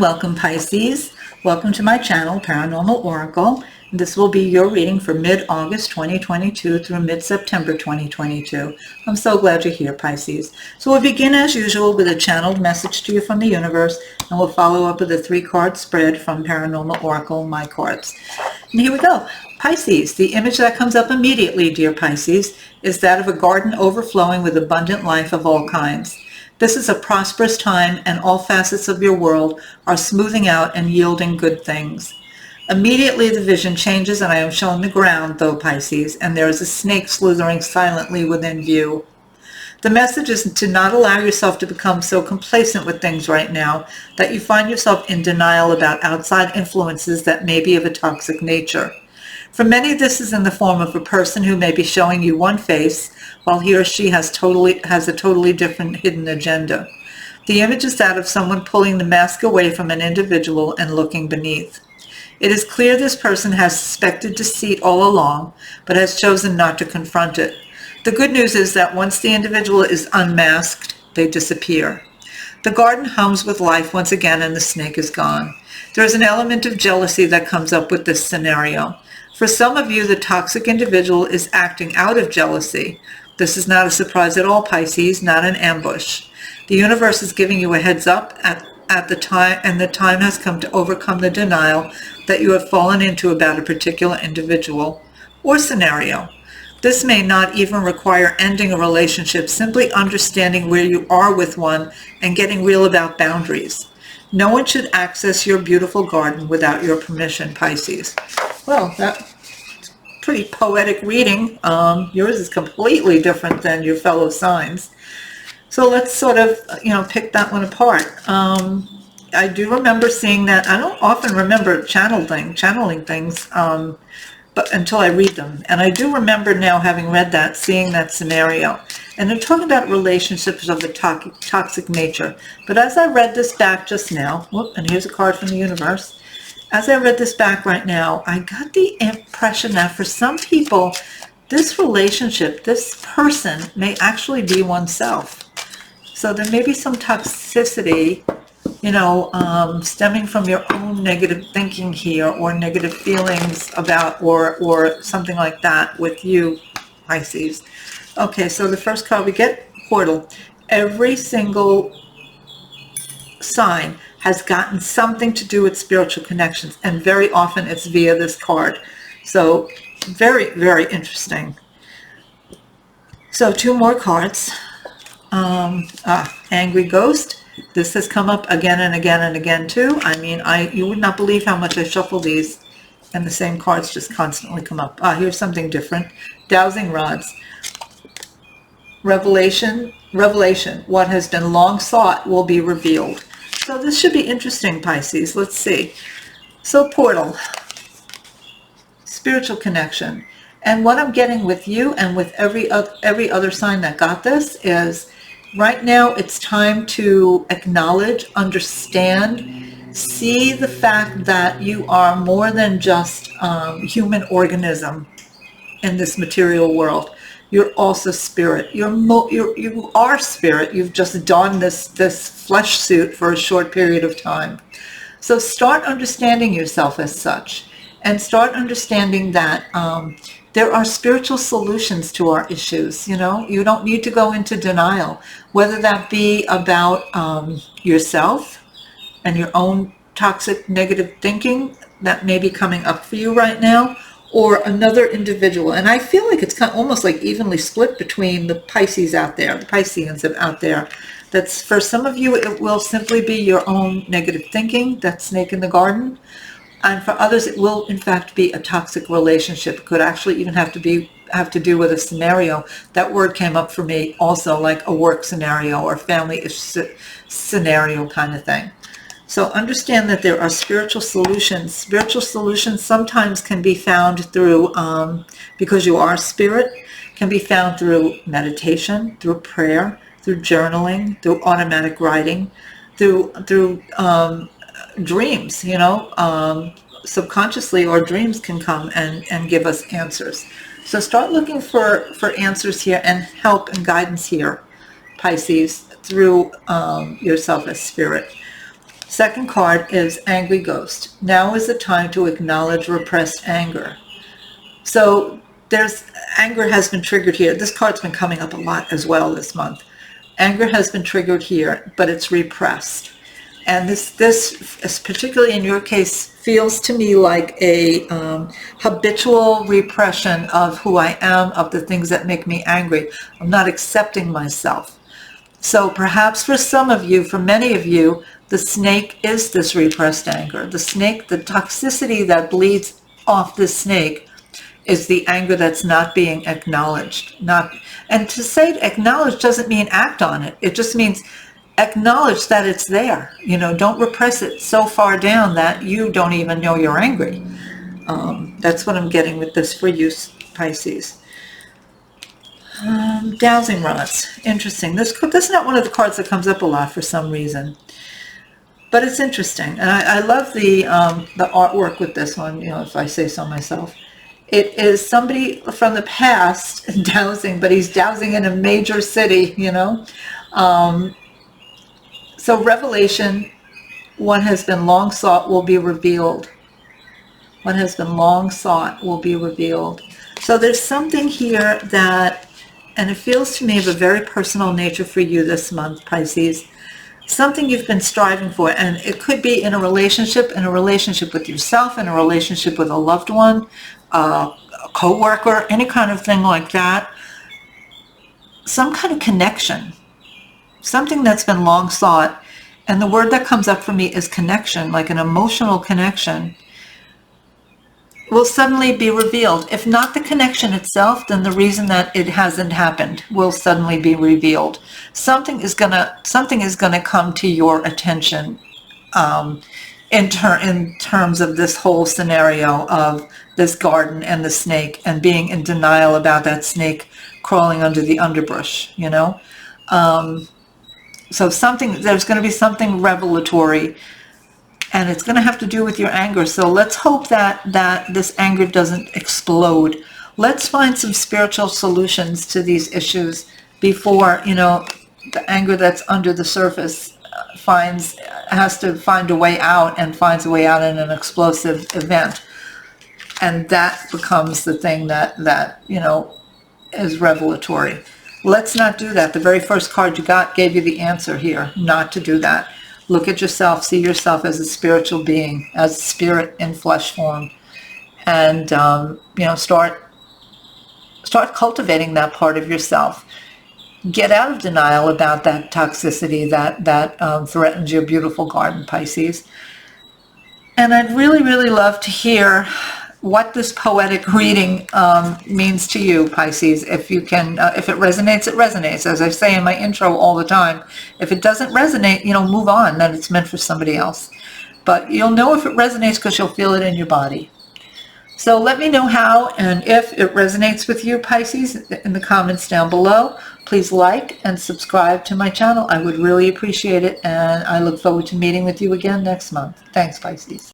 welcome Pisces. Welcome to my channel, Paranormal Oracle. This will be your reading for mid-August 2022 through mid-September 2022. I'm so glad you're here, Pisces. So we'll begin as usual with a channeled message to you from the universe, and we'll follow up with a 3-card spread from Paranormal Oracle, my cards. And here we go. Pisces, the image that comes up immediately, dear Pisces, is that of a garden overflowing with abundant life of all kinds. This is a prosperous time, and all facets of your world are smoothing out and yielding good things. Immediately the vision changes, and I am shown the ground, though, Pisces, and there is a snake slithering silently within view. The message is to not allow yourself to become so complacent with things right now that you find yourself in denial about outside influences that may be of a toxic nature. For many, this is in the form of a person who may be showing you one face, while he or she has a totally different hidden agenda. The image is that of someone pulling the mask away from an individual and looking beneath. It is clear this person has suspected deceit all along, but has chosen not to confront it. The good news is that once the individual is unmasked, they disappear. The garden hums with life once again, and the snake is gone. There is an element of jealousy that comes up with this scenario. For some of you, the toxic individual is acting out of jealousy. This is not a surprise at all, Pisces, not an ambush. The universe is giving you a heads up at the time, and the time has come to overcome the denial that you have fallen into about a particular individual or scenario. This may not even require ending a relationship, simply understanding where you are with one and getting real about boundaries. No one should access your beautiful garden without your permission, Pisces. Well, that's pretty poetic reading. Yours is completely different than your fellow signs. So let's sort of, pick that one apart. I do remember seeing that. I don't often remember channeling things, but until I read them. And I do remember now, having read that, seeing that scenario. And they're talking about relationships of the toxic nature. But as I read this back just now, and here's a card from the universe. As I read this back right now, I got the impression that for some people, this relationship, this person may actually be oneself. So there may be some toxicity, stemming from your own negative thinking here, or negative feelings about, or something like that with you, Pisces. Okay, so the first card we get, portal. Every single sign has gotten something to do with spiritual connections, and very often it's via this card. So very, very interesting. So 2 more cards. Angry Ghost. This has come up again and again and again too. I mean, you would not believe how much I shuffle these, and the same cards just constantly come up. Here's something different. Dowsing Rods. Revelation. What has been long sought will be revealed. So this should be interesting, Pisces. Let's see. So portal. Spiritual connection. And what I'm getting with you and with every other sign that got this is, right now it's time to acknowledge, understand, see the fact that you are more than just human organism in this material world. You're also spirit. You are spirit. You've just donned this flesh suit for a short period of time. So start understanding yourself as such, and start understanding that there are spiritual solutions to our issues. You don't need to go into denial, whether that be about yourself and your own toxic negative thinking that may be coming up for you right now, or another individual. And I feel like it's kind of almost like evenly split between the Pisces out there, the Pisceans out there. That's, for some of you, it will simply be your own negative thinking, that snake in the garden. And for others, it will in fact be a toxic relationship. It could actually even have to do with a scenario. That word came up for me also, like a work scenario or family scenario kind of thing. So understand that there are spiritual solutions. Spiritual solutions sometimes can be found through, because you are spirit, can be found through meditation, through prayer, through journaling, through automatic writing, through dreams. Subconsciously, our dreams can come and give us answers. So start looking for answers here and help and guidance here, Pisces, through yourself as spirit. Second card is Angry Ghost. Now is the time to acknowledge repressed anger. So there's anger has been triggered here. This card's been coming up a lot as well this month. Anger has been triggered here, but it's repressed. And this, particularly in your case, feels to me like a habitual repression of who I am, of the things that make me angry. I'm not accepting myself. So perhaps for some of you, for many of you, the snake is this repressed anger. The snake, the toxicity that bleeds off this snake is the anger that's not being acknowledged. And to say acknowledge doesn't mean act on it. It just means acknowledge that it's there. Don't repress it so far down that you don't even know you're angry. That's what I'm getting with this for you, Pisces. Dowsing rods. Interesting. This is not one of the cards that comes up a lot for some reason. But it's interesting. And I love the artwork with this one, if I say so myself. It is somebody from the past dowsing, but he's dowsing in a major city, So revelation, one has been long sought, will be revealed. One has been long sought, will be revealed. So there's something here that, and it feels to me of a very personal nature for you this month, Pisces. Something you've been striving for, and it could be in a relationship with yourself, in a relationship with a loved one, a co-worker, any kind of thing like that. Some kind of connection, something that's been long sought. And the word that comes up for me is connection, like an emotional connection, will suddenly be revealed. If not the connection itself, then the reason that it hasn't happened will suddenly be revealed. Something is gonna come to your attention in terms of this whole scenario of this garden and the snake, and being in denial about that snake crawling under the underbrush. So there's going to be something revelatory, and it's going to have to do with your anger. So let's hope that this anger doesn't explode. Let's find some spiritual solutions to these issues before, the anger that's under the surface has to find a way out, and finds a way out in an explosive event. And that becomes the thing that is revelatory. Let's not do that. The very first card you got gave you the answer here, not to do that. Look at yourself, see yourself as a spiritual being, as spirit in flesh form, and start cultivating that part of yourself. Get out of denial about that toxicity that threatens your beautiful garden, Pisces. And I'd really, really love to hear what this poetic reading means to you, Pisces. If you can, if it resonates, it resonates. As I say in my intro all the time, if it doesn't resonate, move on, then it's meant for somebody else. But you'll know if it resonates because you'll feel it in your body. So let me know how and if it resonates with you, Pisces, in the comments down below. Please like and subscribe to my channel. I would really appreciate it, and I look forward to meeting with you again next month. Thanks, Pisces.